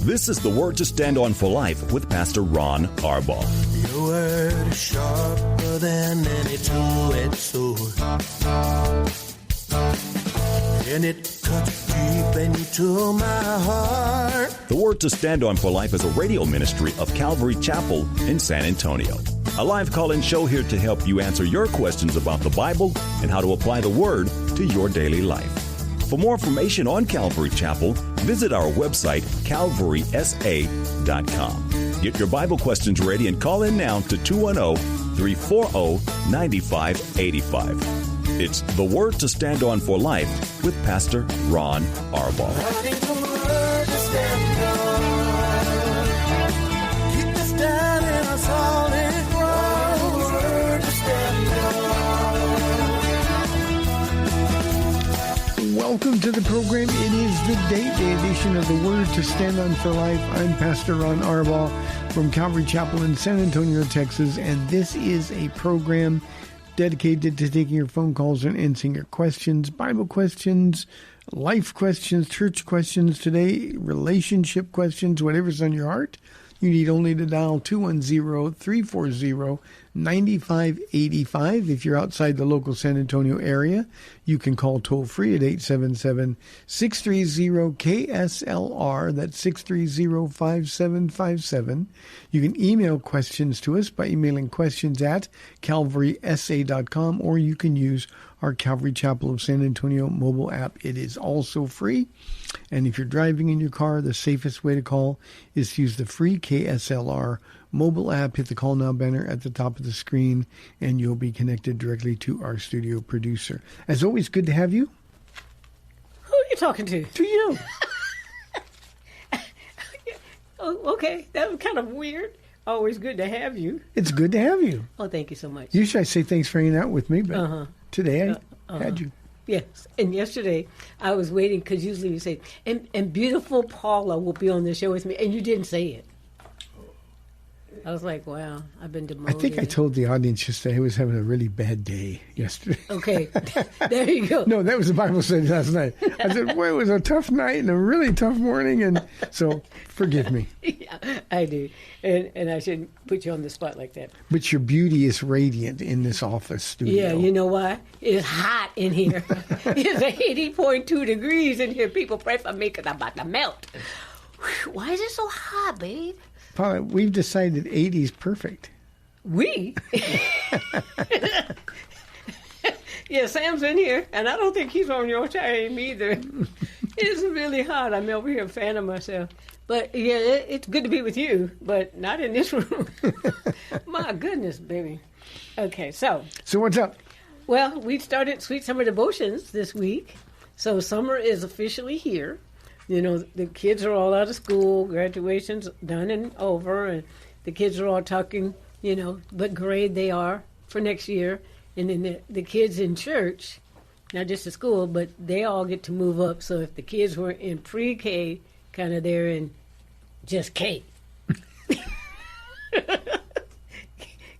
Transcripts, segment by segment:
This is the Word to Stand On for Life with Pastor Ron Arbaugh. Your word is sharper than any two-edged sword, and it cuts deep into my heart. The Word to Stand On for Life is a radio ministry of Calvary Chapel in San Antonio. A live call-in show here to help you answer your questions about the Bible and how to apply the Word to your daily life. For more information on Calvary Chapel, visit our website, calvarysa.com. Get your Bible questions ready and call in now to 210-340-9585. It's The Word to Stand On for Life with Pastor Ron Arbaugh. Keep us down in a solid ground. Word to stand on. Welcome to the program. It is the day edition of the Word to Stand On for Life. I'm Pastor Ron Arbaugh from Calvary Chapel in San Antonio, Texas, and this is a program dedicated to taking your phone calls and answering your questions, Bible questions, life questions, church questions today, relationship questions, whatever's on your heart. You need only to dial 210-340-9585. If you're outside the local San Antonio area, you can call toll-free at 877-630-KSLR. That's 630-5757. You can email questions to us by emailing questions at calvarysa.com, or you can use our Calvary Chapel of San Antonio mobile app. It is also free. And if you're driving in your car, the safest way to call is to use the free KSLR mobile app. Hit the Call Now banner at the top of the screen, and you'll be connected directly to our studio producer. As always, good to have you. Who are you talking to? To you. Oh, okay. That was kind of weird. Always good to have you. It's good to have you. Oh, thank you so much. Usually I say thanks for hanging out with me, but today I had you. Yes, and yesterday I was waiting because usually you say, and beautiful Paula will be on the show with me, and you didn't say it. I was like, wow, I've been demoted. I think I told the audience yesterday I was having a really bad day yesterday. Okay, there you go. No, that was the Bible study last night. I said, boy, it was a tough night and a really tough morning, and so forgive me. Yeah, I do, and I shouldn't put you on the spot like that. But your beauty is radiant in this office studio. Yeah, you know why? It's hot in here. It's 80.2 degrees in here. People pray for me because I'm about to melt. Why is it so hot, babe? Paula, we've decided 80 is perfect. We? Yeah, Sam's in here, and I don't think he's on your time either. It's really hot. I'm over here fanning myself. But, yeah, it's good to be with you, but not in this room. My goodness, baby. Okay, so what's up? Well, we started Sweet Summer Devotions this week. So summer is officially here. You know, the kids are all out of school, graduation's done and over, and the kids are all talking, you know, what grade they are for next year. And then the kids in church, not just at school, but they all get to move up. So if the kids were in pre-K, kind of they're in just K.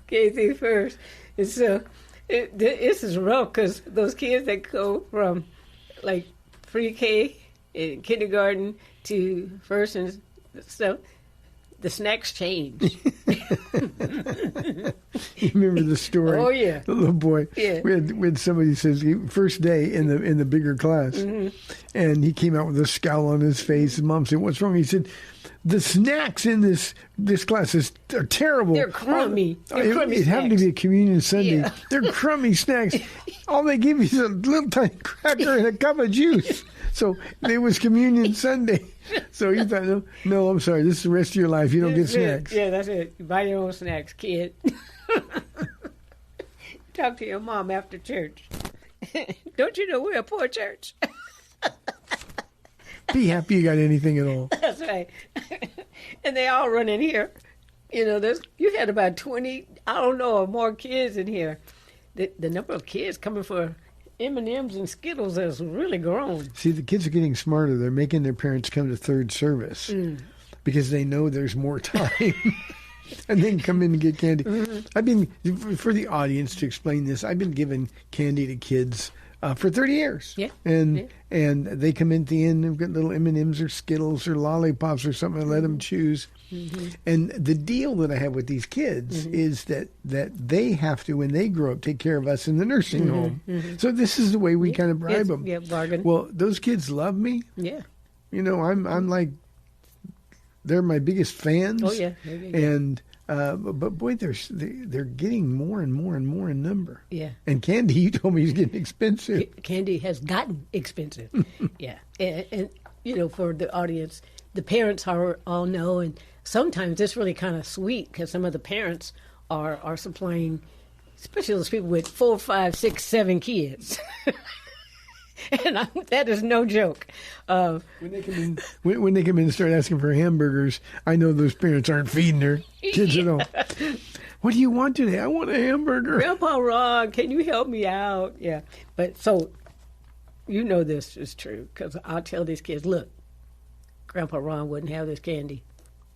K through first. And so this is rough because those kids that go from like pre-K in kindergarten to first and stuff, the snacks change. You remember the story? Oh yeah, the little boy. Yeah, we had somebody says first day in the bigger class, and he came out with a scowl on his face. His mom said, "What's wrong?" He said, "The snacks in this class are terrible. They're crummy. They're crummy it happened to be a communion Sunday. Yeah. They're crummy snacks. All they give you is a little tiny cracker and a cup of juice." So it was communion Sunday. So he thought, no, I'm sorry. This is the rest of your life. You don't get snacks. Yeah, that's it. You buy your own snacks, kid. Talk to your mom after church. Don't you know we're a poor church? Be happy you got anything at all. That's right. And they all run in here. You know, you had about 20, I don't know, or more kids in here. The number of kids coming for M&Ms and Skittles has really grown. See, the kids are getting smarter. They're making their parents come to third service because they know there's more time. And then come in and get candy. I've been, for the audience to explain this, I've been giving candy to kids for 30 years. Yeah. And they come in at the end and get little M&Ms or Skittles or lollipops or something and let them choose. Mm-hmm. And the deal that I have with these kids is that they have to, when they grow up, take care of us in the nursing home. Mm-hmm. So this is the way we kind of bribe them. Yeah, bargain. Well, those kids love me. Yeah. You know, I'm like, they're my biggest fans. Oh, yeah. And but boy, they're getting more and more and more in number. Yeah. And candy, you told me, is getting expensive. Candy has gotten expensive. Yeah. And, you know, for the audience, the parents all know, and sometimes it's really kind of sweet because some of the parents are supplying, especially those people with 4, 5, 6, 7 kids. And that is no joke. When they come in, when they come in and start asking for hamburgers, I know those parents aren't feeding their kids at all. What do you want today? I want a hamburger. Grandpa Ron, can you help me out? Yeah. But so, you know this is true because I'll tell these kids, look, Grandpa Ron wouldn't have this candy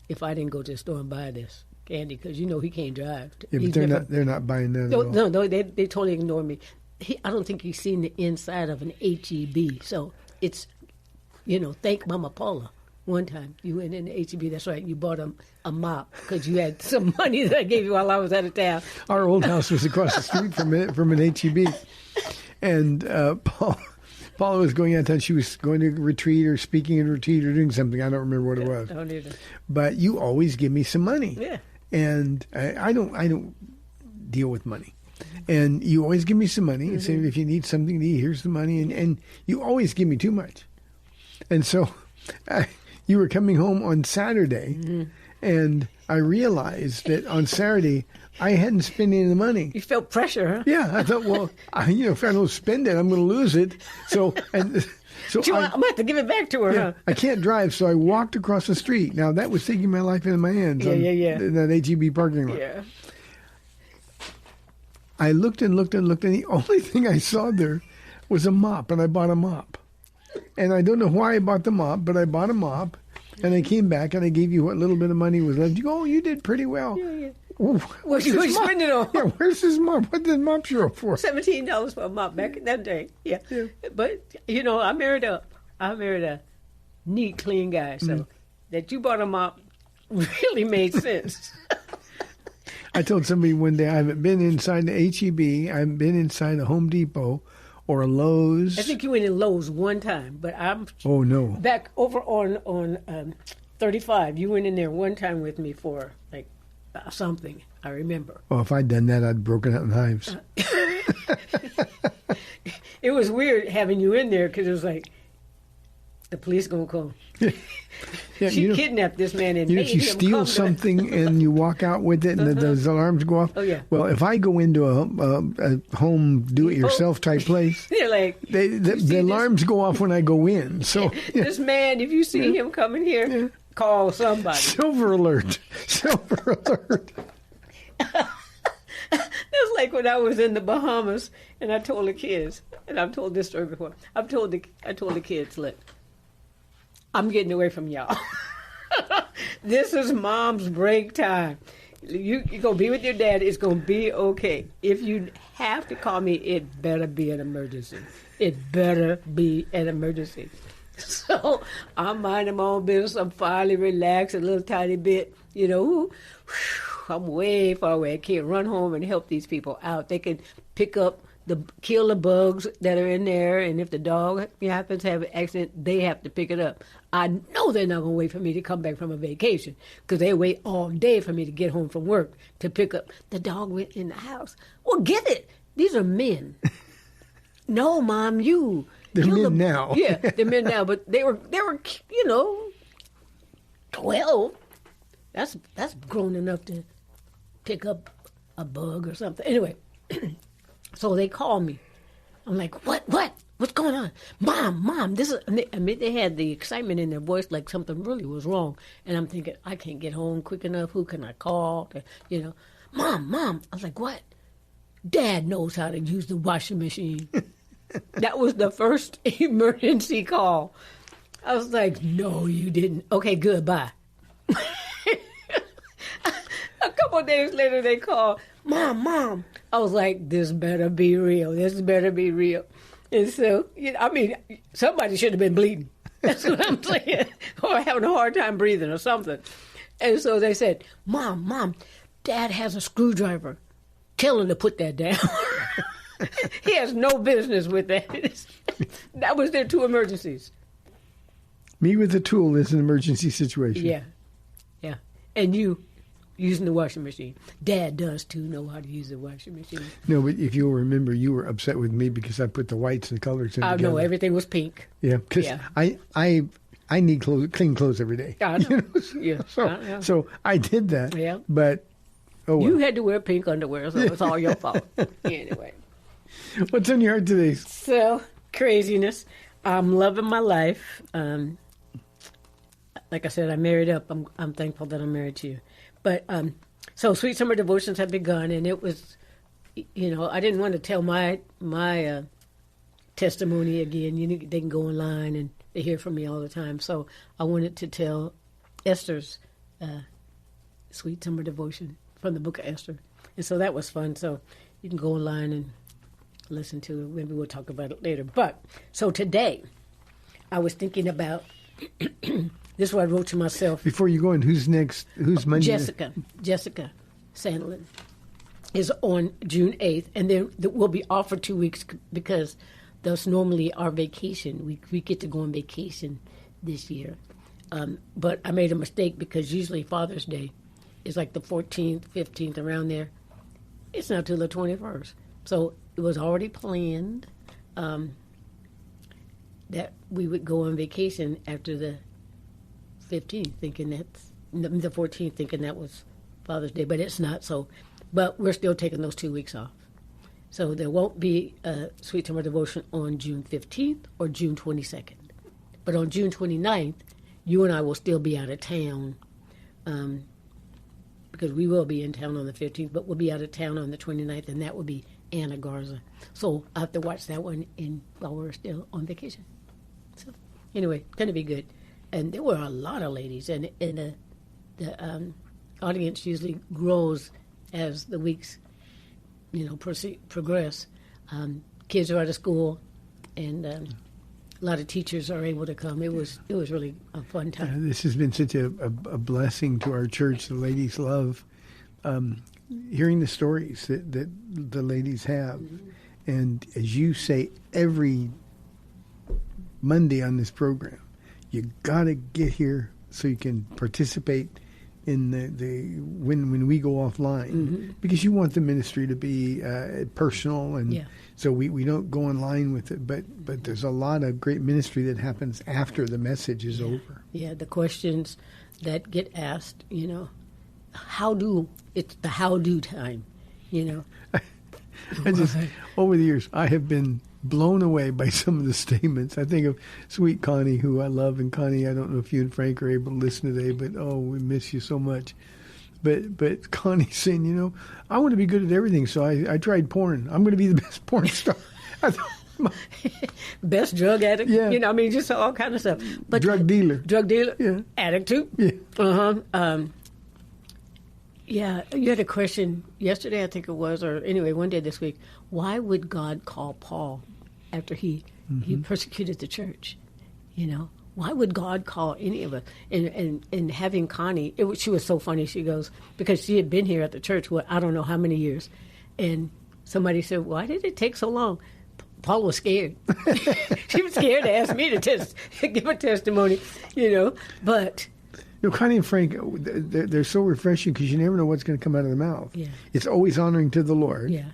if I didn't go to the store and buy this candy because you know he can't drive. Yeah, but they're not buying that at all. No, they totally ignore me. I don't think he's seen the inside of an HEB. So it's, you know, thank Mama Paula. One time you went in the HEB, that's right, you bought a mop because you had some money that I gave you while I was out of town. Our old house was across the street from an HEB. And Paula was going out of town. She was going to retreat or speaking in retreat or doing something. I don't remember what it was. I don't either. But you always give me some money. Yeah. And I don't deal with money. And you always give me some money and say, if you need something to eat, here's the money. And you always give me too much. And so you were coming home on Saturday, and I realized that on Saturday I hadn't spent any of the money. You felt pressure, huh? Yeah. I thought, well, if I don't spend it, I'm going to lose it. So I'm going to have to give it back to her, huh? I can't drive, so I walked across the street. Now, that was taking my life into my hands in that HEB parking lot. Yeah. I looked and looked and looked, and the only thing I saw there was a mop, and I bought a mop. And I don't know why I bought the mop, but I bought a mop, and I came back, and I gave you what little bit of money was left. You go, oh, you did pretty well. Yeah. What'd you spend it on? Yeah, where's this mop? What did mop show for? $17 for a mop back in that day. Yeah. But, I married a neat, clean guy, so that you bought a mop really made sense. I told somebody one day I haven't been inside the HEB, I haven't been inside a Home Depot or a Lowe's. I think you went in Lowe's one time, but I'm back over on 35. You went in there one time with me for like something. I remember. Well, if I'd done that, I'd broken out knives. It was weird having you in there because it was like the police gonna come. Yeah, she kidnapped this man and made if you him steal come something and you walk out with it and those alarms go off. Oh yeah. Well, if I go into a home do-it-yourself type place, they're like the alarms go off when I go in. So this man, if you see him coming here, call somebody. Silver alert! Silver alert! That's like when I was in the Bahamas and I told the kids, and I've told this story before. I told the kids, look, I'm getting away from y'all. This is mom's break time. You go be with your dad. It's going to be okay. If you have to call me, it better be an emergency. It better be an emergency. So I'm minding my own business. I'm finally relaxed a little tiny bit. I'm way far away. I can't run home and help these people out. They can kill the bugs that are in there, and if the dog happens to have an accident, they have to pick it up. I know they're not going to wait for me to come back from a vacation because they wait all day for me to get home from work to pick up. The dog went in the house. Well, get it. These are men. No, Mom, They're men now. Yeah, they're men now, but they were 12. That's grown enough to pick up a bug or something. Anyway, so they call me. I'm like, what's going on? Mom, this is, they had the excitement in their voice like something really was wrong. And I'm thinking, I can't get home quick enough. Who can I call? Mom. I was like, what? Dad knows how to use the washing machine. That was the first emergency call. I was like, no, you didn't. Okay, good, bye. A couple of days later, they called, Mom. I was like, this better be real. This better be real. And so, I mean, somebody should have been bleeding. That's what I'm saying. Or having a hard time breathing or something. And so they said, Mom, Dad has a screwdriver. Tell him to put that down. He has no business with that. That was their two emergencies. Me with a tool is an emergency situation. Yeah. And you using the washing machine. Dad does, too, know how to use the washing machine. No, but if you'll remember, you were upset with me because I put the whites and colors in together. No, everything was pink. Yeah, because I need clean clothes every day. I know. So I did that. Yeah. But, You had to wear pink underwear, so it's all your fault. Anyway. What's on your heart today? So, craziness. I'm loving my life. Like I said, I married up. I'm thankful that I'm married to you. But so Sweet Summer Devotions have begun, and it was, I didn't want to tell my testimony again. They can go online and they hear from me all the time. So I wanted to tell Esther's Sweet Summer Devotion from the book of Esther, and so that was fun. So you can go online and listen to it. Maybe we'll talk about it later. But so today, I was thinking about. This is what I wrote to myself. Before you go in, who's next? Who's Monday? Jessica Sandlin is on June 8th, and then we'll be off for 2 weeks because that's normally our vacation. We get to go on vacation this year. But I made a mistake because usually Father's Day is like the 14th, 15th, around there. It's not till the 21st. So it was already planned that we would go on vacation after the 15th, thinking that's the 14th, thinking that was Father's Day, but it's not. So, but we're still taking those 2 weeks off. So there won't be a Sweet Summer Devotion on June 15th or June 22nd. But on June 29th, you and I will still be out of town because we will be in town on the 15th, but we'll be out of town on the 29th, and that will be Anna Garza. So I have to watch that one while we're still on vacation. So anyway, going to be good. And there were a lot of ladies, and the audience usually grows as the weeks, progress. Kids are out of school, and a lot of teachers are able to come. It was really a fun time. This has been such a blessing to our church. The ladies love hearing the stories that the ladies have. Mm-hmm. And as you say every Monday on this program, you got to get here so you can participate in the when we go offline, mm-hmm. because you want the ministry to be personal, and so we don't go online with it. But there's a lot of great ministry that happens after the message is over. Yeah, the questions that get asked, it's the how do time, I just over the years I have been blown away by some of the statements. I think of sweet Connie, who I love, and Connie, I don't know if you and Frank are able to listen today, but we miss you so much. But Connie saying, I want to be good at everything, so I tried porn. I'm going to be the best porn star. Best drug addict. Yeah. Just all kind of stuff. But drug dealer. Yeah. Addict too. Yeah. Yeah, you had a question yesterday, I think it was, or anyway, one day this week. Why would God call Paul after he persecuted the church? Why would God call any of us? And having Connie, she was so funny. She goes, because she had been here at the church, I don't know how many years. And somebody said, why did it take so long? Paul was scared. She was scared to ask me to give a testimony, but... Connie and Frank, they're so refreshing because you never know what's going to come out of their mouth. Yeah. It's always honoring to the Lord. Yeah.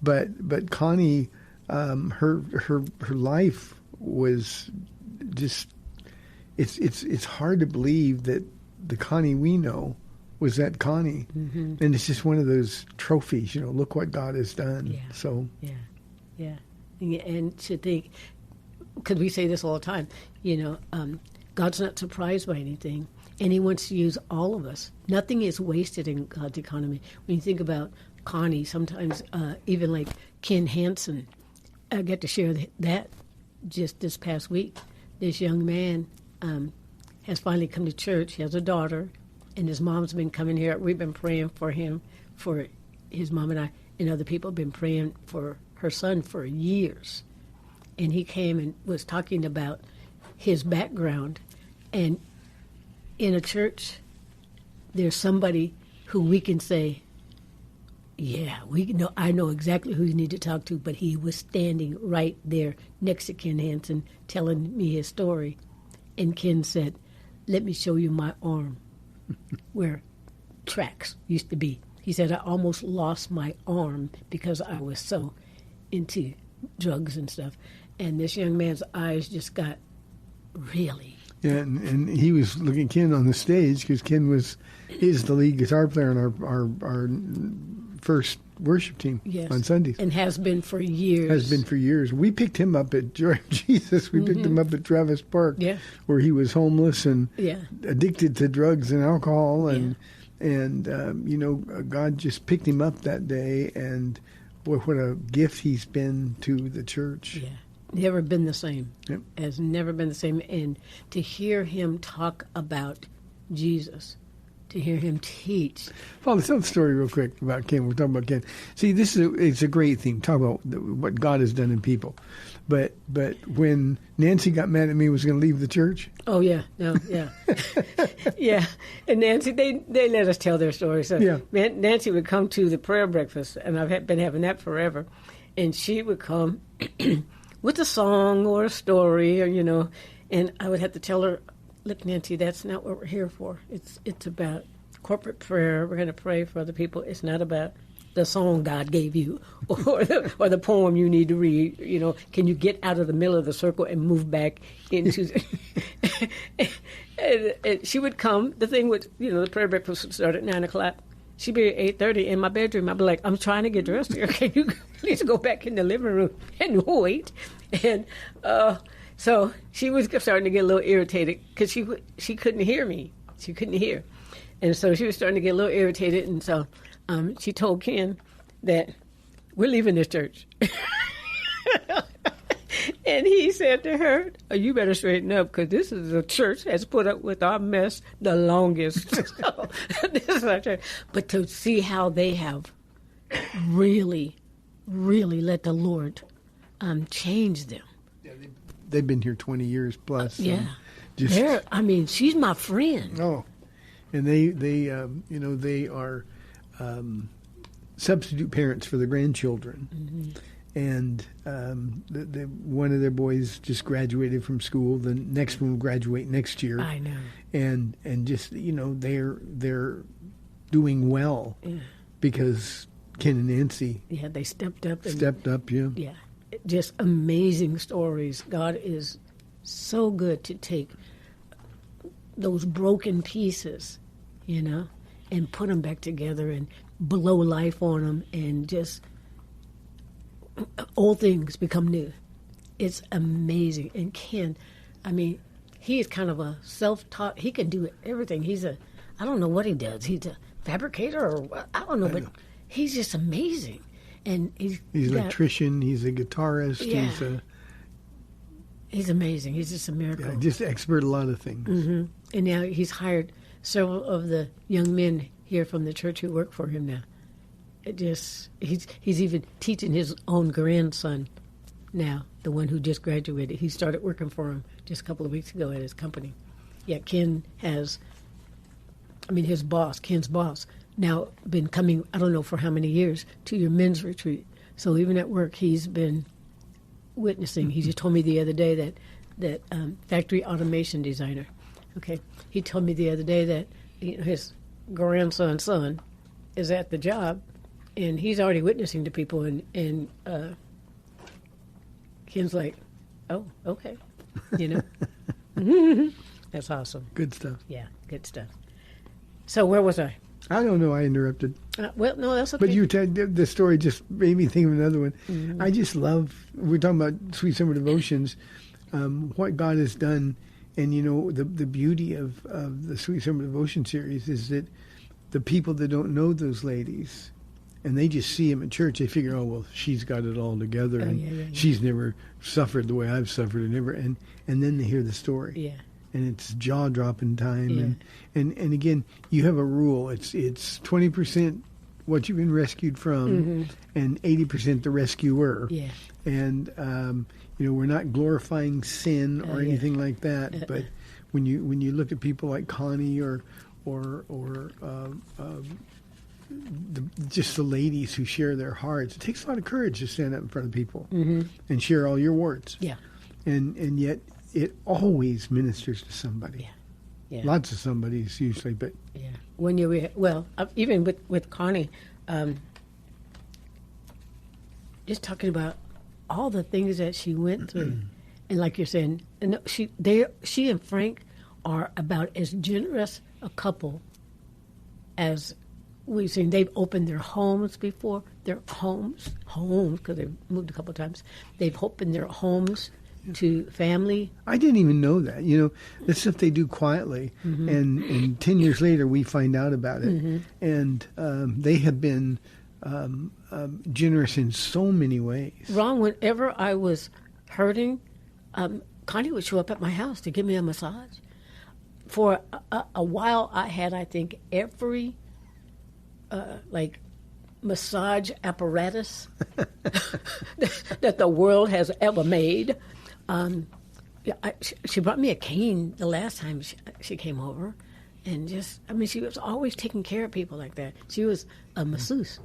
But Connie, her life was just, it's hard to believe that the Connie we know was that Connie. Mm-hmm. And it's just one of those trophies, look what God has done. Yeah. So. Yeah. And to think, because we say this all the time, God's not surprised by anything. And he wants to use all of us. Nothing is wasted in God's economy. When you think about Connie, sometimes even like Ken Hansen, I got to share that just this past week. This young man has finally come to church. He has a daughter, and his mom's been coming here. We've been praying for him, for his mom and I, and other people have been praying for her son for years. and he came and was talking about his background. And in a church, there's somebody who we can say, yeah, I know exactly who you need to talk to, but he was standing right there next to Ken Hansen telling me his story. And Ken said, let me show you my arm where tracks used to be. He said, I almost lost my arm because I was so into drugs and stuff. And this young man's eyes just got really... Yeah, and he was looking at Ken on the stage because Ken is the lead guitar player on our first worship team on Sundays. And has been for years. Has been for years. We picked him up at Jesus. We picked him up at Travis Park, where he was homeless and addicted to drugs and alcohol, and God just picked him up that day, and boy, what a gift he's been to the church. Yeah. Never been the same. Yep. Has never been the same. And to hear him talk about Jesus, to hear him teach. Paul, let's tell the story real quick about Ken. We're talking about Ken. See, it's a great theme. Talk about what God has done in people. But when Nancy got mad at me, was going to leave the church. Oh yeah, no, yeah, yeah. And Nancy, they let us tell their story. So Nancy would come to the prayer breakfast, and I've been having that forever. And she would come with a song or a story, or and I would have to tell her, look, Nancy, that's not what we're here for. It's about corporate prayer. We're going to pray for other people. It's not about the song God gave you or the poem you need to read. Can you get out of the middle of the circle and move back into and she would come. The thing would, the prayer breakfast would start at 9:00. She'd be at 8:30 in my bedroom. I'd be like, I'm trying to get dressed here. Can you please go back in the living room and wait? And so she was starting to get a little irritated because she couldn't hear me. She couldn't hear. And so she was starting to get a little irritated. And so she told Ken that we're leaving this church. And he said to her, oh, you better straighten up because this is a church that's put up with our mess the longest. So, this is our church. But to see how they have really, really let the Lord change them. Yeah, they've been here 20 years plus. Yeah. She's my friend. Oh, and they are substitute parents for the grandchildren. Mm-hmm. And one of their boys just graduated from school. The next one will graduate next year. I know. And just they're doing well because Ken and Nancy. Yeah, they stepped up. Yeah, just amazing stories. God is so good to take those broken pieces, and put them back together and blow life on them and just. Old things become new. It's amazing. And Ken, he is kind of a self-taught. He can do everything. I don't know what he does. He's a fabricator or I don't know, but he's just amazing. And he's an electrician. He's a guitarist. Yeah. He's amazing. He's just a miracle. Yeah, just expert at a lot of things. Mm-hmm. And now he's hired several of the young men here from the church who work for him now. He's even teaching his own grandson now, the one who just graduated. He started working for him just a couple of weeks ago at his company. Yeah, Ken has, Ken's boss, now been coming, I don't know for how many years, to your men's retreat. So even at work, he's been witnessing. He just told me the other day that factory automation designer, he told me the other day that his grandson's son is at the job, and he's already witnessing to people, and Ken's like, oh, okay, That's awesome. Good stuff. Yeah, good stuff. So where was I? I don't know. I interrupted. Well, no, that's okay. But the story just made me think of another one. Mm-hmm. I just love, we're talking about Sweet Summer Devotions, what God has done. And, the beauty of the Sweet Summer Devotion series is that the people that don't know those ladies, and they just see them at church, they figure, oh, well, she's got it all together, and she's never suffered the way I've suffered, and then they hear the story. Yeah. And it's jaw-dropping time. Yeah. And again, you have a rule. It's 20% what you've been rescued from, and 80% the rescuer. Yeah. And we're not glorifying sin or anything like that. But when you look at people like Connie or just the ladies who share their hearts, it takes a lot of courage to stand up in front of people and share all your words. Yeah. And yet it always ministers to somebody. Yeah. Lots of somebody's usually, but Yeah. When even with Connie, just talking about all the things that she went through, and like you're saying, and she and Frank are about as generous a couple as we've seen. They've opened their homes before, their homes because they've moved a couple of times. They've opened their homes to family. I didn't even know that. That's stuff they do quietly, and 10 years later we find out about it. And they have been generous in so many ways. Ron, whenever I was hurting, Connie would show up at my house to give me a massage. For a while, I had, I think, every massage apparatus that the world has ever made. She brought me a cane the last time she came over, and she was always taking care of people like that. She was a masseuse,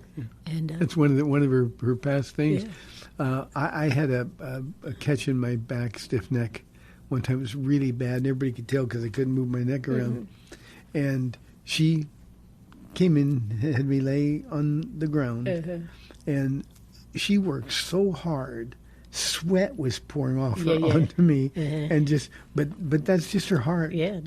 and that's one of her past things. Yeah. I had a catch in my back, stiff neck. One time it was really bad, and everybody could tell because I couldn't move my neck around. And she came in, had me lay on the ground, and she worked so hard. Sweat was pouring off her onto me, and but that's just her heart. Yeah,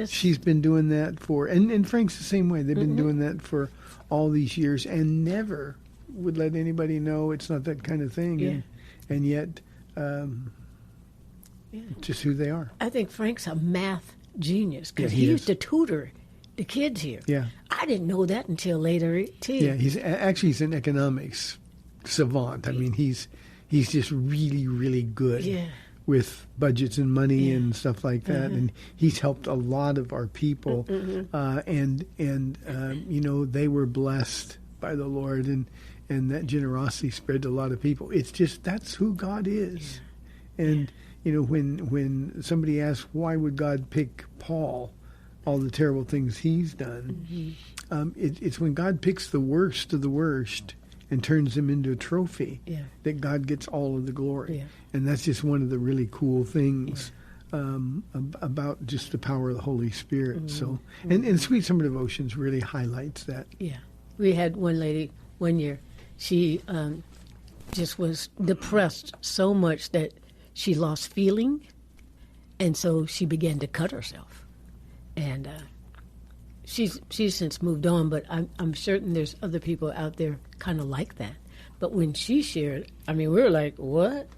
she's been doing that and Frank's the same way. They've been doing that for all these years, and never would let anybody know it's not that kind of thing. Yeah. And yet, just who they are. I think Frank's a math genius because he used to tutor the kids here. Yeah, I didn't know that until later too. Yeah, he's an economics savant. I mean, he's just really, really good with budgets and money and stuff like that. And he's helped a lot of our people. And they were blessed by the Lord, and that generosity spread to a lot of people. It's just, that's who God is. And, when somebody asks, why would God pick Paul, all the terrible things he's done, it's when God picks the worst of the worst and turns them into a trophy, that God gets all of the glory. Yeah. And that's just one of the really cool things about just the power of the Holy Spirit. So, and Sweet Summer Devotions really highlights that. Yeah. We had one lady one year, she just was depressed so much that she lost feeling, and so she began to cut herself. And she's since moved on, but I'm certain there's other people out there kind of like that. But when she shared, we were like, what?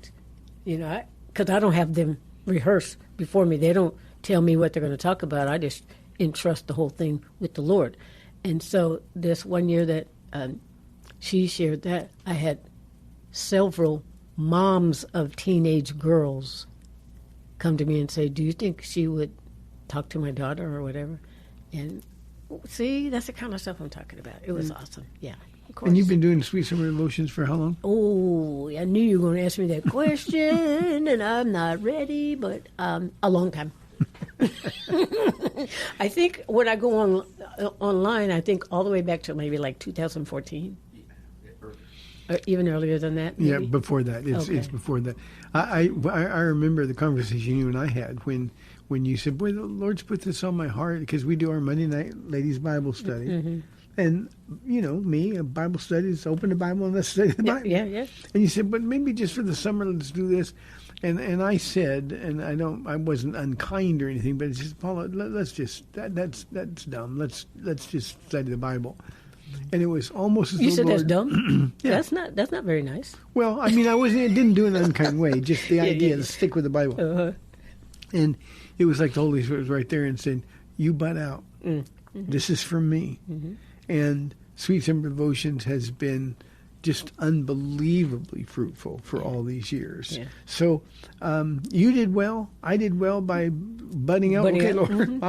Because I don't have them rehearse before me. They don't tell me what they're going to talk about. I just entrust the whole thing with the Lord. And so this one year that she shared that, I had several moms of teenage girls come to me and say, do you think she would talk to my daughter or whatever? And see, that's the kind of stuff I'm talking about. It was awesome. Yeah, of course. And you've been doing Sweet Summer Devotions for how long? Oh, I knew you were going to ask me that question, and I'm not ready, but a long time. I think when I go online, I think all the way back to maybe like 2014. Or even earlier than that, maybe? Yeah, before that. It's before that. I remember the conversation you and I had when you said, boy, the Lord's put this on my heart, because we do our Monday night ladies Bible study. And, me, a Bible study is open the Bible and let's study the Bible. Yeah. And you said, but maybe just for the summer, let's do this. And I said, and I wasn't unkind or anything, but it's just, Paula, let's just, that's dumb. Let's just study the Bible. And it was almost as you though said Lord, that's dumb. Yeah. That's not very nice. Well, I didn't do it in an unkind way. Just the idea to stick with the Bible. And it was like the Holy Spirit was right there and said, "You butt out. This is for me." And Sweet Summer Devotions has been just unbelievably fruitful for all these years. Yeah. So you did well. I did well by butting out. Okay, Lord,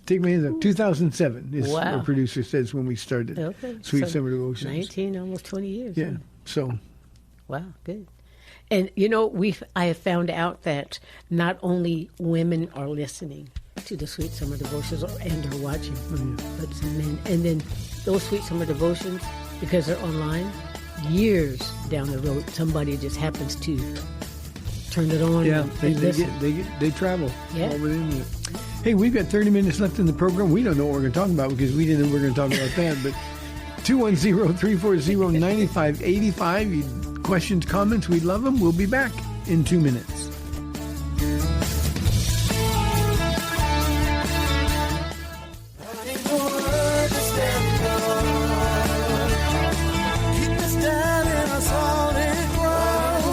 Take my hands up. 2007 is Wow. our producer says when we started Okay. Sweet So Summer Devotions. 19, almost 20 years. Yeah. Huh? So Wow, good. And I have found out that not only women are listening to the Sweet Summer Devotions and are watching, but some men. And then those Sweet Summer Devotions, because they're online, years down the road, somebody just happens to turn it on. yeah, and listen. they travel Yeah. all within it. Hey, we've got 30 minutes left in the program. We don't know what we're going to talk about because we didn't know we were going to talk about that. But 210-340-9585. Questions, comments, we'd love them. We'll be back in 2 minutes. Keep us down in a solid ground.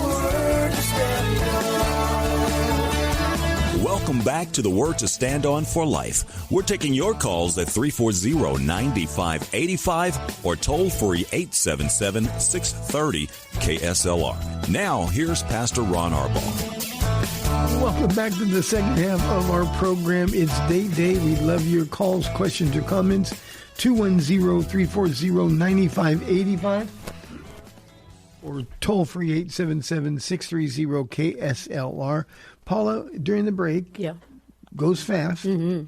Welcome back to the Word to Stand On for Life. We're taking your calls at 340-9585 or toll free 877-630-KSLR. Now, here's Pastor Ron Arbaugh. Welcome back to the second half of our program. It's Date Day. We love your calls, questions, or comments. 210-340-9585 or toll free 877-630-KSLR. Paula, during the break, goes fast. Mm-hmm.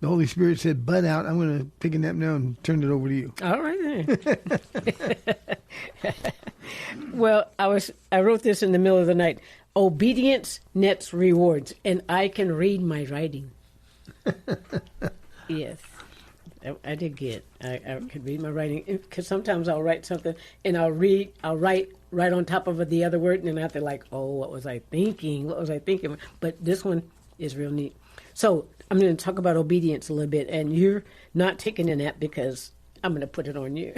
The Holy Spirit said, "Bud out." I'm going to take a nap now and turn it over to you. All right then. Well, I wrote this in the middle of the night. Obedience nets rewards, and I can read my writing. Yes, I did get. I could read my writing because sometimes I'll write something and I'll write right on top of the other word, and then I have to what was I thinking? What was I thinking? But this one is real neat. So I'm going to talk about obedience a little bit, and you're not taking a nap because I'm going to put it on you.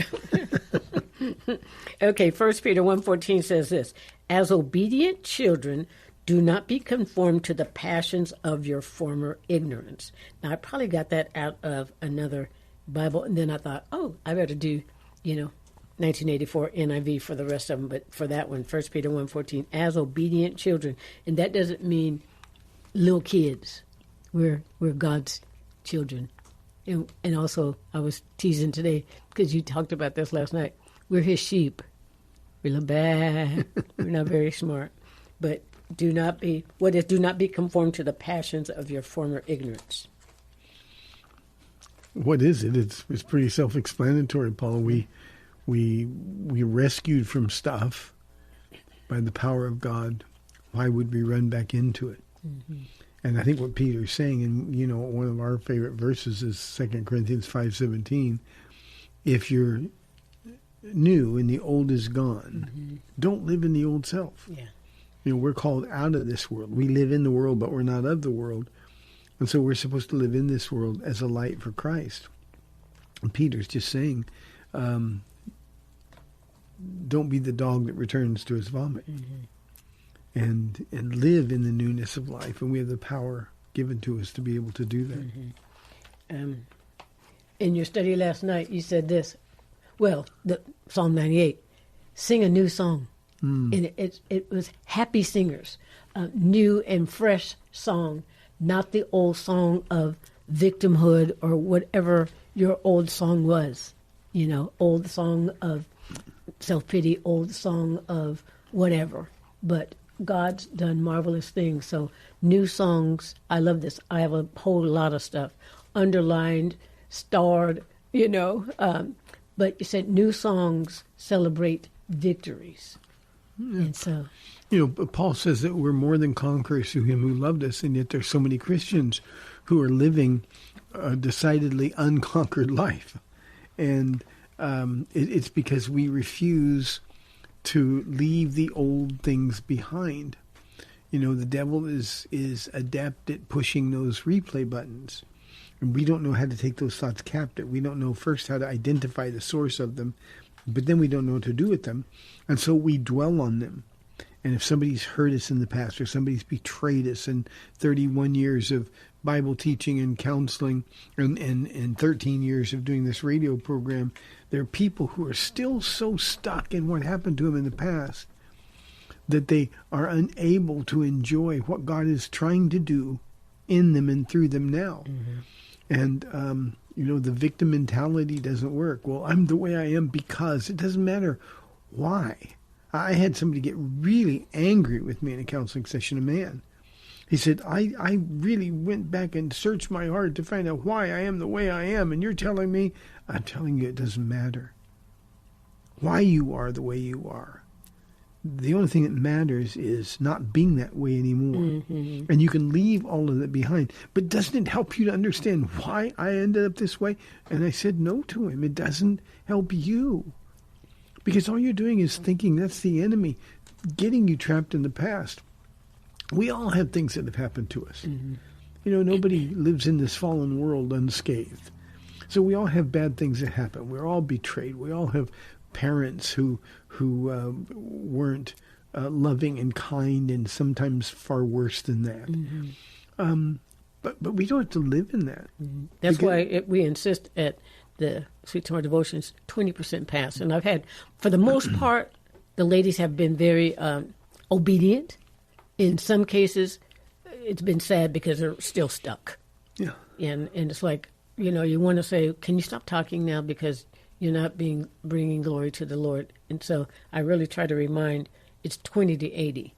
Okay, 1 Peter 1:14 says this: "As obedient children, do not be conformed to the passions of your former ignorance." Now, I probably got that out of another Bible, and then I thought, I better do, 1984 NIV for the rest of them. But for that one, 1 Peter 1:14, "As obedient children," and that doesn't mean little kids. We're God's children. And also, I was teasing today because you talked about this last night. We're his sheep. We're a little bad. We're not very smart. But do not be conformed to the passions of your former ignorance. What is it? It's pretty self-explanatory, Paul. We rescued from stuff by the power of God. Why would we run back into it? Mm-hmm. And I think what Peter's saying, and one of our favorite verses is 2 Corinthians 5:17. If you're new and the old is gone, don't live in the old self. Yeah. We're called out of this world. We live in the world, but we're not of the world. And so we're supposed to live in this world as a light for Christ. And Peter's just saying, don't be the dog that returns to his vomit. And live in the newness of life. And we have the power given to us to be able to do that. In your study last night, you said this. Well, Psalm 98, sing a new song. And it was happy singers, new and fresh song, not the old song of victimhood or whatever your old song was. Old song of self-pity, old song of whatever. But God's done marvelous things. So new songs, I love this. I have a whole lot of stuff underlined, starred, but you said new songs celebrate victories. And so, Paul says that we're more than conquerors through him who loved us, and yet there's so many Christians who are living a decidedly unconquered life. And it's because we refuse to leave the old things behind. The devil is adept at pushing those replay buttons. And we don't know how to take those thoughts captive. We don't know first how to identify the source of them, but then we don't know what to do with them. And so we dwell on them. And if somebody's hurt us in the past or somebody's betrayed us in 31 years of Bible teaching and counseling and 13 years of doing this radio program, there are people who are still so stuck in what happened to them in the past that they are unable to enjoy what God is trying to do in them and through them now. And, the victim mentality doesn't work. Well, I'm the way I am because it doesn't matter why. I had somebody get really angry with me in a counseling session, a man. He said, I really went back and searched my heart to find out why I am the way I am. And you're telling me, I'm telling you, it doesn't matter why you are the way you are. The only thing that matters is not being that way anymore. Mm-hmm. And you can leave all of that behind. But doesn't it help you to understand why I ended up this way? And I said no to him. It doesn't help you. Because all you're doing is thinking that's the enemy, getting you trapped in the past. We all have things that have happened to us. Mm-hmm. Nobody lives in this fallen world unscathed. So we all have bad things that happen. We're all betrayed. We all have parents who weren't loving and kind, and sometimes far worse than that. Mm-hmm. But we don't have to live in that. Mm-hmm. That's why we insist at the Sweet Summer Devotions 20% pass. And I've had, for the most part, the ladies have been very obedient. In some cases, it's been sad because they're still stuck. Yeah. And it's like, you want to say, can you stop talking now because you're not bringing glory to the Lord. And so I really try to remind, it's 20 to 80.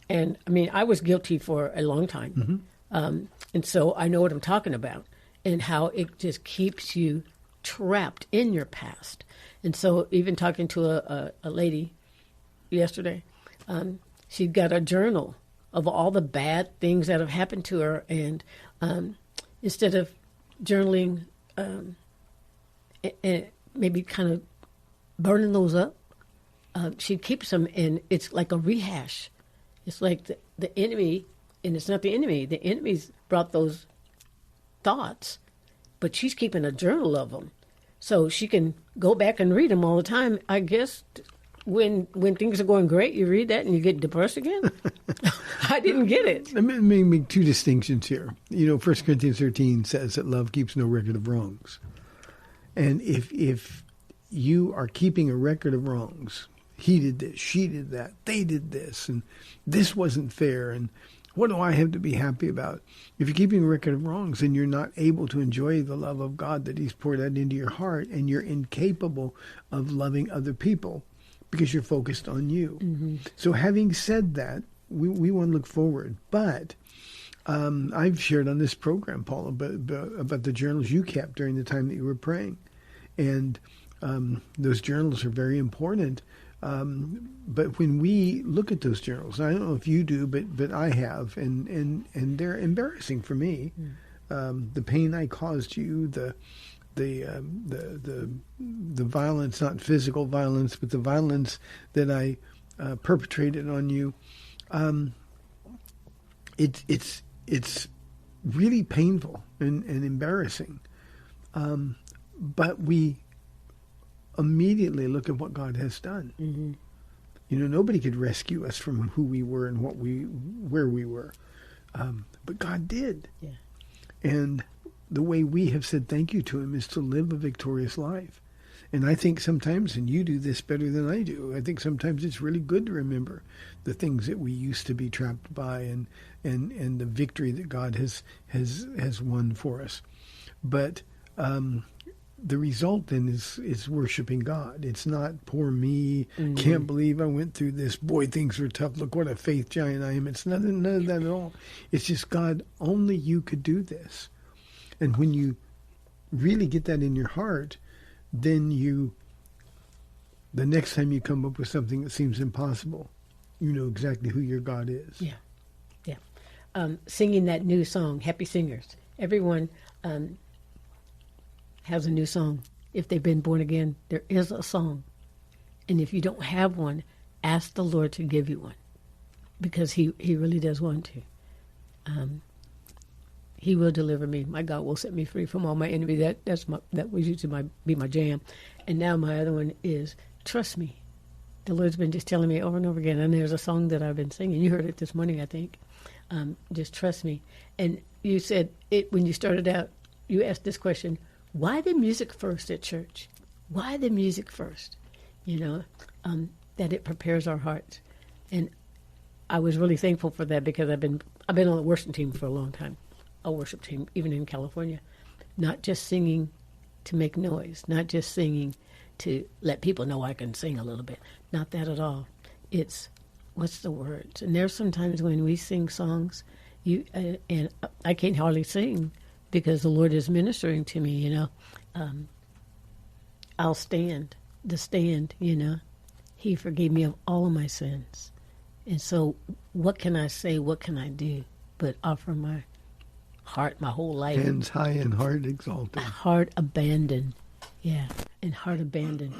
And, I was guilty for a long time. Mm-hmm. And so I know what I'm talking about and how it just keeps you trapped in your past. And so even talking to a lady yesterday, she'd got a journal of all the bad things that have happened to her. And instead of journaling, and maybe kind of burning those up, she keeps them, and it's like a rehash. It's like the enemy, and it's not the enemy. The enemy's brought those thoughts, but she's keeping a journal of them, so she can go back and read them all the time. I guess when things are going great, you read that and you get depressed again. I didn't get it. Let me make two distinctions here. 1 Corinthians 13 says that love keeps no record of wrongs. And if you are keeping a record of wrongs, he did this, she did that, they did this, and this wasn't fair, and what do I have to be happy about? If you're keeping a record of wrongs, then you're not able to enjoy the love of God that he's poured out into your heart, and you're incapable of loving other people because you're focused on you. Mm-hmm. So having said that, we want to look forward. But I've shared on this program, Paul, about the journals you kept during the time that you were praying. And those journals are very important. But when we look at those journals, I don't know if you do, but I have, and they're embarrassing for me. The pain I caused you, the violence, not physical violence, but the violence that I perpetrated on you. It's really painful and embarrassing. But we immediately look at what God has done. Mm-hmm. Nobody could rescue us from who we were and where we were. But God did. Yeah. And the way we have said thank you to him is to live a victorious life. And I think sometimes, and you do this better than I do, I think sometimes it's really good to remember the things that we used to be trapped by and the victory that God has won for us. But the result then is worshiping God. It's not poor me, mm-hmm. Can't believe I went through this. Boy, things are tough. Look what a faith giant I am. It's none of that at all. It's just, God, only you could do this. And when you really get that in your heart, then the next time you come up with something that seems impossible, you know exactly who your God is. Yeah. Singing that new song, Happy Singers. Everyone has a new song. If they've been born again, there is a song. And if you don't have one, ask the Lord to give you one, because he really does want to. He will deliver me. My God will set me free from all my enemies. That was usually be my jam. And now my other one is Trust Me. The Lord's been just telling me over and over again. And there's a song that I've been singing. You heard it this morning, I think. Just trust me. And you said it when you started out. You asked this question: why the music first at church? Why the music first? That it prepares our hearts. And I was really thankful for that, because I've been on the worship team for a long time. a worship team, even in California. Not just singing to make noise, not just singing to let people know I can sing a little bit. Not that at all. It's what's the words. And there's sometimes when we sing songs, and I can't hardly sing because the Lord is ministering to me, I'll stand, He forgave me of all of my sins. And so what can I say, what can I do but offer my heart, my whole life. Hands high and heart exalted. Heart abandoned. Yeah, and heart abandoned.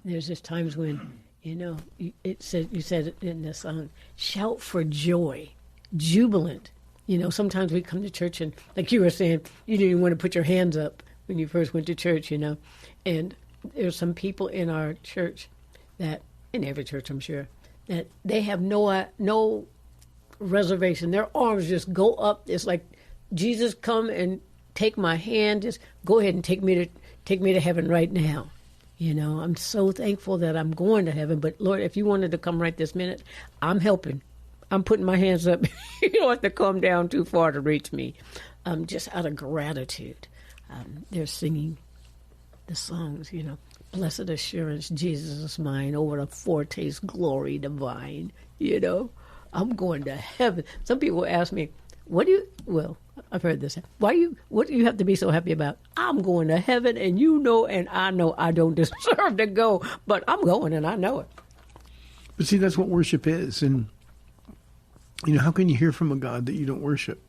There's just times when, you said it in the song, shout for joy, jubilant. Sometimes we come to church and, like you were saying, you didn't even want to put your hands up when you first went to church, And there's some people in our church that, in every church I'm sure, that they have no reservation. Their arms just go up. It's like, Jesus, come and take my hand. Just go ahead and take me to heaven right now. I'm so thankful that I'm going to heaven. But Lord, if you wanted to come right this minute, I'm helping. I'm putting my hands up. You don't have to come down too far to reach me. Just out of gratitude, they're singing the songs. Blessed assurance, Jesus is mine. Over the foretaste glory divine. I'm going to heaven. Some people ask me, I've heard this. What do you have to be so happy about? I'm going to heaven, and and I know I don't deserve to go, but I'm going, and I know it. But see, that's what worship is. And, how can you hear from a God that you don't worship?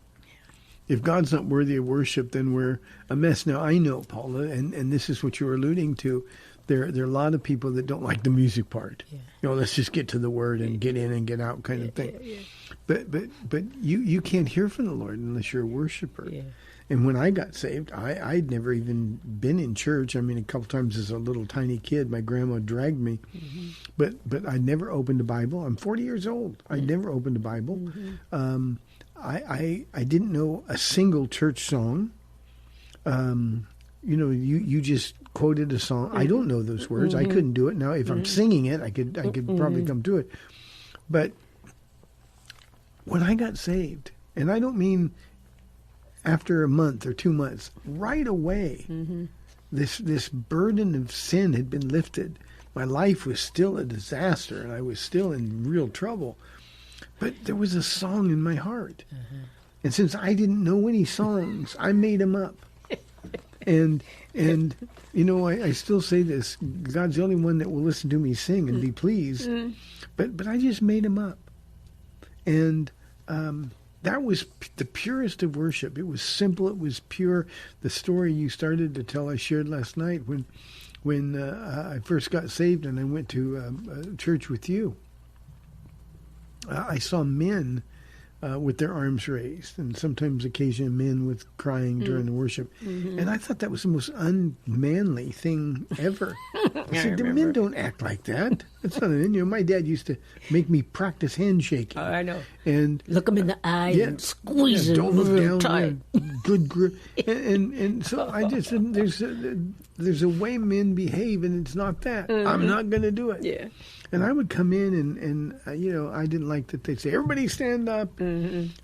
If God's not worthy of worship, then we're a mess. Now, I know, Paula, and this is what you were alluding to, there are a lot of people that don't like the music part. Yeah. Let's just get to the word and get in and get out kind of thing. Yeah. But you can't hear from the Lord unless you're a worshiper. Yeah. And when I got saved, I'd never even been in church. I mean, a couple times as a little tiny kid, my grandma dragged me. Mm-hmm. But I never opened a Bible. I'm 40 years old. I never opened a Bible. Mm-hmm. I didn't know a single church song. You just quoted a song. I don't know those words. Mm-hmm. I couldn't do it. Now, if I'm singing it, I could probably come to it. But when I got saved, and I don't mean after a month or 2 months, right away, this burden of sin had been lifted. My life was still a disaster, and I was still in real trouble. But there was a song in my heart. And since I didn't know any songs, I made them up. And I still say this, God's the only one that will listen to me sing and be pleased. But I just made them up. And that was the purest of worship. It was simple. It was pure. The story you started to tell, I shared last night when I first got saved and I went to church with you. I saw men with their arms raised, and sometimes occasionally men with crying during the worship. Mm-hmm. And I thought that was the most unmanly thing ever. I said, the men don't act like that. That's not an my dad used to make me practice handshaking. Oh, I know. And look them in the eye and squeeze it. Don't look down. Tight. Good grip. And so I just said, there's a way men behave, and it's not that. Mm-hmm. I'm not going to do it. Yeah. And I would come in and I didn't like that they'd say, everybody stand up. Mm-hmm.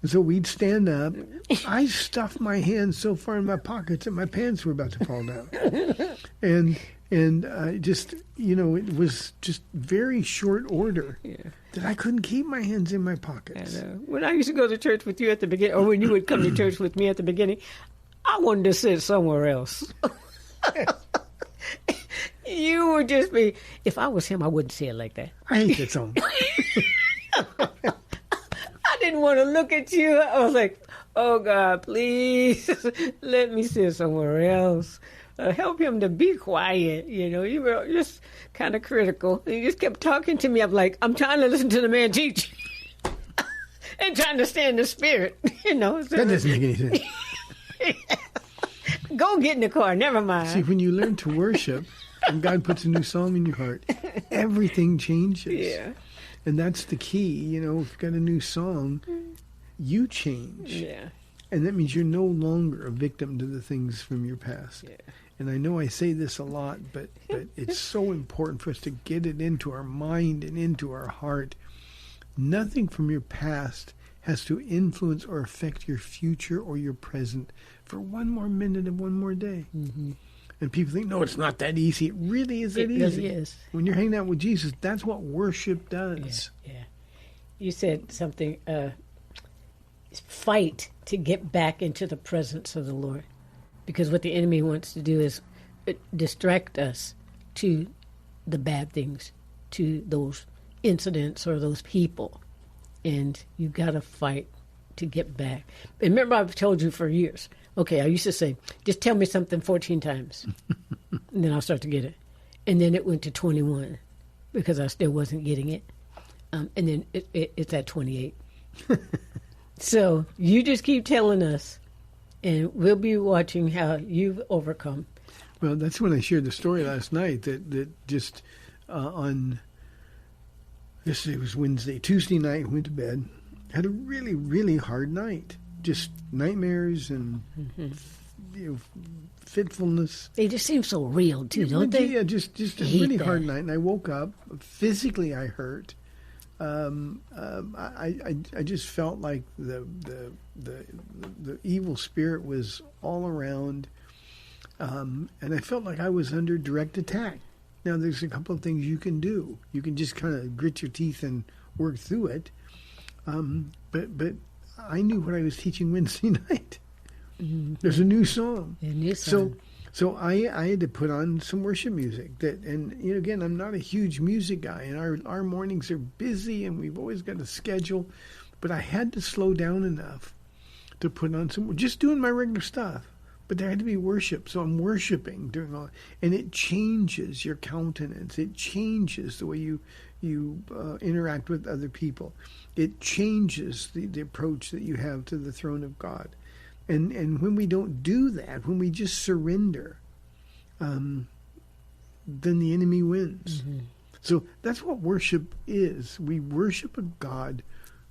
And so we'd stand up. I stuffed my hands so far in my pockets that my pants were about to fall down. And it was just very short order that I couldn't keep my hands in my pockets. I know. When I used to go to church with you at the beginning, or when you would come to church with me at the beginning, I wanted to sit somewhere else. You would just be, if I was him, I wouldn't say it like that. I hate that song. I didn't want to look at you. I was like, oh, God, please let me sit somewhere else. Help him to be quiet. You were just kind of critical. You just kept talking to me. I'm like, I'm trying to listen to the man teach and trying to stay in the spirit. So that doesn't make any sense. Go get in the car. Never mind. See, when you learn to worship and God puts a new song in your heart, everything changes. Yeah. And that's the key. If you've got a new song, you change. Yeah. And that means you're no longer a victim to the things from your past. Yeah. And I know I say this a lot, but it's so important for us to get it into our mind and into our heart. Nothing from your past has to influence or affect your future or your present for one more minute and one more day. Mm-hmm. And people think, no, it's not that easy. It really is that easy. It really is. When you're hanging out with Jesus, that's what worship does. Yeah. You said something, fight to get back into the presence of the Lord. Because what the enemy wants to do is distract us to the bad things, to those incidents or those people. And you got to fight to get back. And remember, I've told you for years, okay, I used to say, just tell me something 14 times, and then I'll start to get it. And then it went to 21 because I still wasn't getting it. And then it's at 28. So you just keep telling us, and we'll be watching how you've overcome. Well, that's when I shared the story last night that just on, this it was Wednesday, Tuesday night, went to bed, had a really, really hard night. Just nightmares and fitfulness. They just seem so real, too, don't they? Yeah, just a really hard night. And I woke up, physically I hurt. I just felt like the evil spirit was all around, and I felt like I was under direct attack. Now, there's a couple of things you can do. You can just kind of grit your teeth and work through it. But I knew what I was teaching Wednesday night. Mm-hmm. There's a new song. So I had to put on some worship music. Again, I'm not a huge music guy, and our mornings are busy, and we've always got a schedule. But I had to slow down enough to put on just doing my regular stuff. But there had to be worship, so I'm worshiping during all, and it changes your countenance. It changes the way you interact with other people. It changes the approach that you have to the throne of God. And when we don't do that, when we just surrender, then the enemy wins. Mm-hmm. So that's what worship is. We worship a God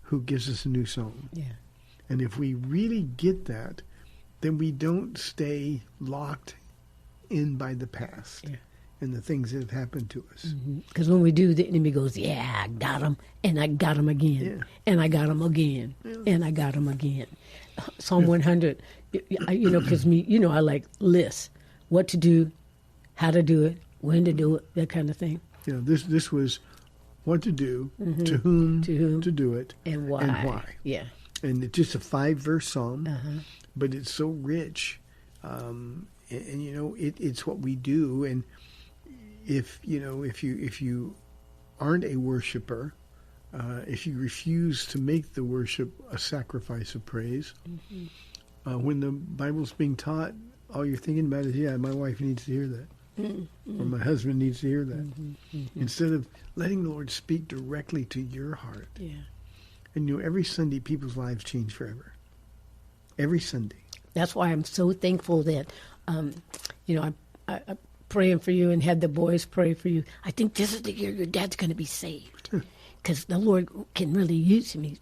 who gives us a new song. Yeah. And if we really get that, then we don't stay locked in by the past and the things that have happened to us. Because when we do, the enemy goes, yeah, I got him, and I got him again, and I got him again, and I got him again. Psalm 100, because I like lists, what to do, how to do it, when to do it, that kind of thing. Yeah, this was what to do, to whom to do it, and why. Yeah. And it's just a 5-verse psalm, but it's so rich, and it's what we do. And if you aren't a worshiper, if you refuse to make the worship a sacrifice of praise, when the Bible's being taught, all you're thinking about is, my wife needs to hear that, or my husband needs to hear that, instead of letting the Lord speak directly to your heart. Yeah. And every Sunday, people's lives change forever. Every Sunday. That's why I'm so thankful that, I'm praying for you and had the boys pray for you. I think this is the year your dad's going to be saved. Because the Lord can really use me,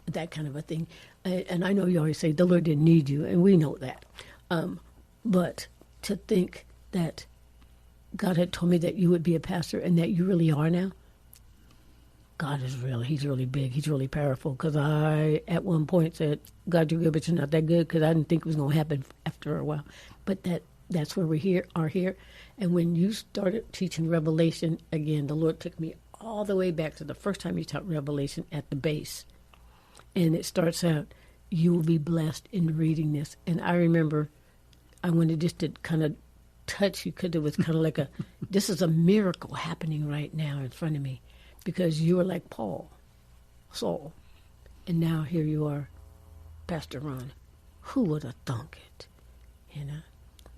that kind of a thing. And I know you always say the Lord didn't need you, and we know that. But to think that God had told me that you would be a pastor and that you really are now, God is real. He's really big. He's really powerful. Because I, at one point, said, God, you're good, but you're not that good, because I didn't think it was going to happen after a while. But that's where we are here. And when you started teaching Revelation, again, the Lord took me all the way back to the first time you taught Revelation at the base. And it starts out, you will be blessed in reading this. And I remember I wanted just to kind of touch you, because it was kind of like this is a miracle happening right now in front of me. Because you were like Saul, and now here you are, Pastor Ron. Who would have thunk it,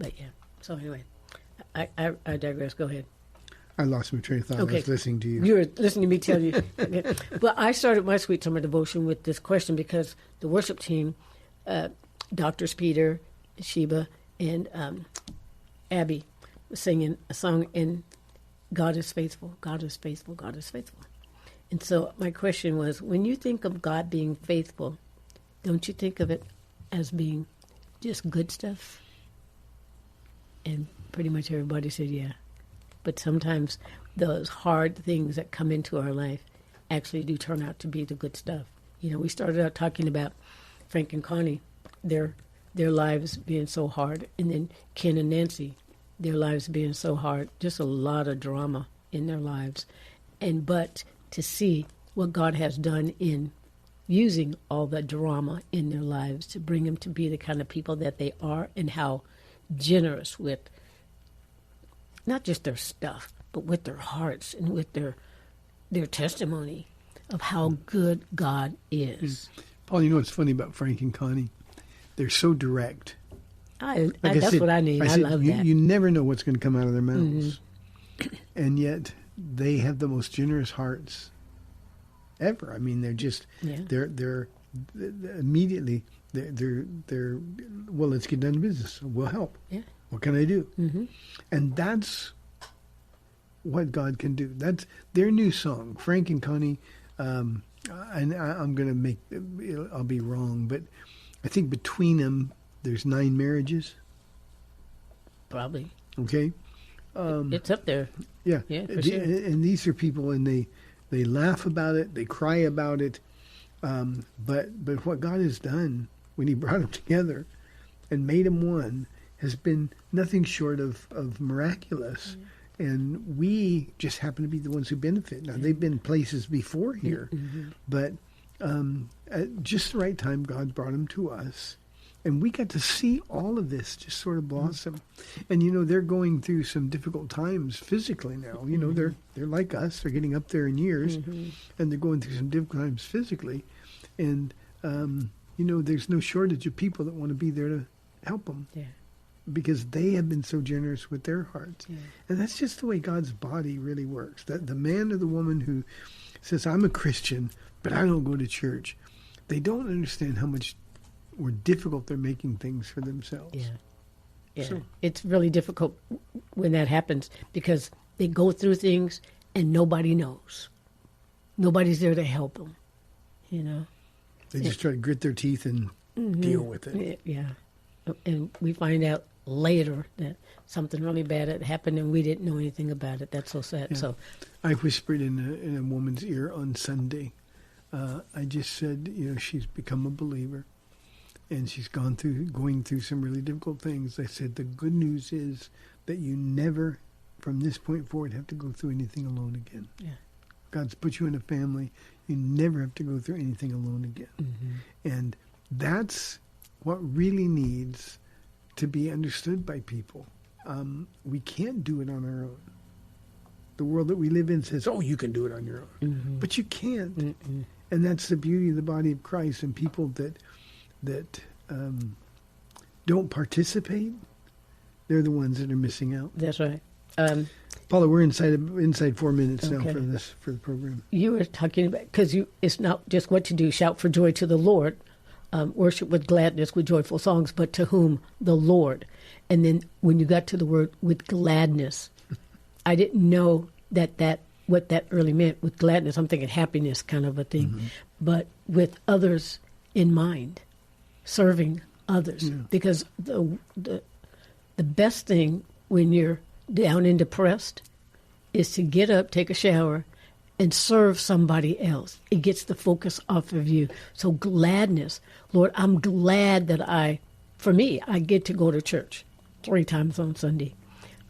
But yeah. So anyway, I digress. Go ahead. I lost my train of thought. Okay. I was listening to you. You were listening to me tell you. Okay. Well, I started my Sweet Summer Devotion with this question because the worship team, Dr. Peter, Sheba, and Abby, was singing a song in God is faithful, God is faithful, God is faithful. And so my question was, when you think of God being faithful, don't you think of it as being just good stuff? And pretty much everybody said, yeah. But sometimes those hard things that come into our life actually do turn out to be the good stuff. We started out talking about Frank and Connie, their lives being so hard, and then Ken and Nancy, their lives being so hard. Just a lot of drama in their lives, but to see what God has done in using all the drama in their lives to bring them to be the kind of people that they are, and how generous with not just their stuff, but with their hearts and with their testimony of how good God is. Paul, you know what's funny about Frank and Connie? They're so direct. That's what I need. I love that. You never know what's going to come out of their mouths. Mm-hmm. And yet they have the most generous hearts ever. I mean, they're just, they're immediately, they're well, let's get down to business. We'll help. Yeah. What can I do? Mm-hmm. And that's what God can do. That's their new song, Frank and Connie. And I'm going to I'll be wrong, but I think between them, there's 9 marriages. Probably. Okay. It's up there. Yeah. Yeah, for sure. And these are people, and they laugh about it, they cry about it. But what God has done when he brought them together and made them one has been nothing short of miraculous. Mm-hmm. And we just happen to be the ones who benefit. Now, they've been places before here, but at just the right time, God brought them to us. And we got to see all of this just sort of blossom. And, they're going through some difficult times physically now. They're like us. They're getting up there in years, and they're going through some difficult times physically. And, there's no shortage of people that want to be there to help them. Yeah. Because they have been so generous with their hearts. Yeah. And that's just the way God's body really works. That the man or the woman who says, I'm a Christian, but I don't go to church, they don't understand how much more difficult they're making things for themselves. Yeah. Yeah. So, it's really difficult when that happens because they go through things and nobody knows. Nobody's there to help them, They just try to grit their teeth and deal with it. Yeah. And we find out later that something really bad had happened and we didn't know anything about it. That's so sad. Yeah. So I whispered in a woman's ear on Sunday. I just said, she's become a believer and she's going through some really difficult things. I said, the good news is that you never, from this point forward, have to go through anything alone again. Yeah. God's put you in a family. You never have to go through anything alone again. Mm-hmm. And that's what really needs to be understood by people. We can't do it on our own. The world that we live in says, oh, you can do it on your own. Mm-hmm. But you can't. Mm-mm. And that's the beauty of the body of Christ. And people that don't participate, they're the ones that are missing out. That's right. Paula, we're inside 4 minutes now for the program. You were talking about, because it's not just what to do, shout for joy to the Lord, worship with gladness, with joyful songs, but to whom? The Lord. And then when you got to the word with gladness, I didn't know what that really meant with gladness. I'm thinking happiness kind of a thing, but with others in mind, serving others. Yeah. Because the best thing when you're down and depressed is to get up, take a shower, and serve somebody else. It gets the focus off of you. So gladness. Lord, I'm glad that I get to go to church 3 times on Sunday.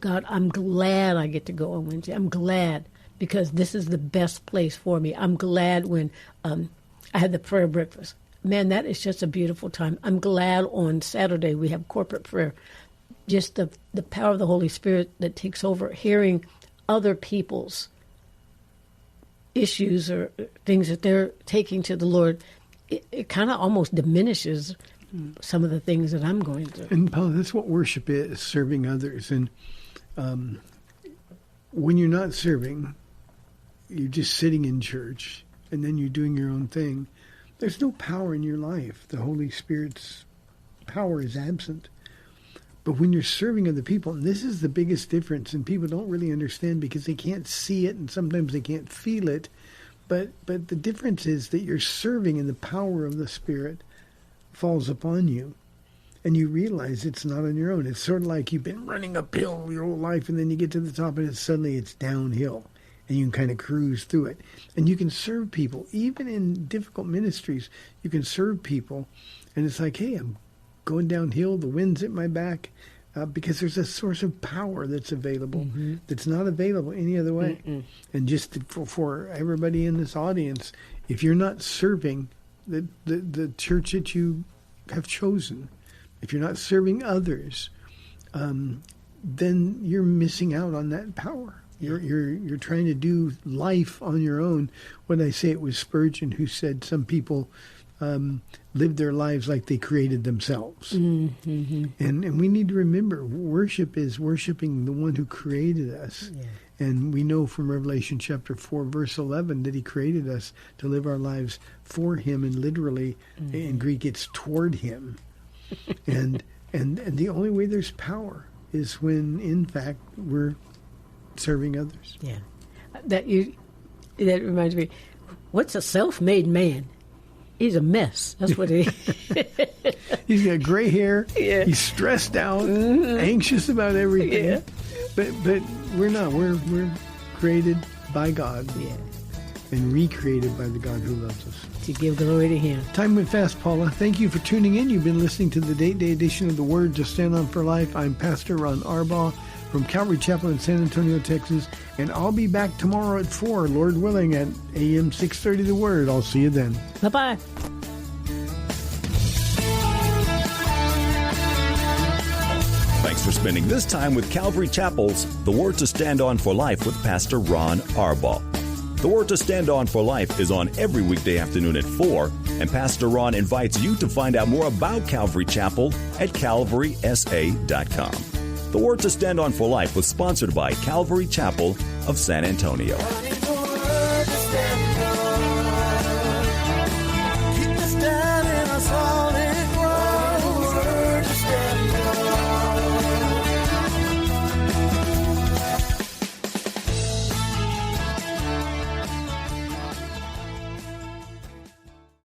God, I'm glad I get to go on Wednesday. I'm glad because this is the best place for me. I'm glad when I had the prayer breakfast. Man, that is just a beautiful time. I'm glad on Saturday we have corporate prayer. Just the power of the Holy Spirit that takes over, hearing other people's issues or things that they're taking to the Lord, it kind of almost diminishes some of the things that I'm going through. And Paul, that's what worship is, serving others. And when you're not serving, you're just sitting in church and then you're doing your own thing. There's no power in your life. The Holy Spirit's power is absent. But when you're serving other people, and this is the biggest difference, and people don't really understand because they can't see it and sometimes they can't feel it, but the difference is that you're serving and the power of the Spirit falls upon you, and you realize it's not on your own. It's sort of like you've been running uphill your whole life, and then you get to the top, and suddenly it's downhill. and you can kind of cruise through it. And you can serve people, even in difficult ministries. You can serve people, and it's like, hey, I'm going downhill, the wind's at my back, because there's a source of power that's available that's not available any other way. And just for everybody in this audience, if you're not serving the church that you have chosen, if you're not serving others, then you're missing out on that power. You're trying to do life on your own. When I say, it was Spurgeon who said some people live their lives like they created themselves. And we need to remember, worship is worshiping the one who created us. And we know from Revelation chapter 4, verse 11, that he created us to live our lives for him, and literally in Greek it's toward him. and the only way there's power is when, in fact, we're serving others. Yeah. That reminds me, what's a self-made man? He's a mess. That's what he is. He's got gray hair. Yeah. He's stressed out, anxious about everything. Yeah. But we're not. We're created by God. And recreated by the God who loves us. To give glory to him. Time went fast, Paula. Thank you for tuning in. You've been listening to the Date Day edition of The Word to Stand On for Life. I'm Pastor Ron Arbaugh from Calvary Chapel in San Antonio, Texas. And I'll be back tomorrow at 4, Lord willing, at AM 630 The Word. I'll see you then. Bye-bye. Thanks for spending this time with Calvary Chapel's The Word to Stand On for Life with Pastor Ron Arbaugh. The Word to Stand On for Life is on every weekday afternoon at 4, and Pastor Ron invites you to find out more about Calvary Chapel at calvarysa.com. The Word to Stand On for Life was sponsored by Calvary Chapel of San Antonio.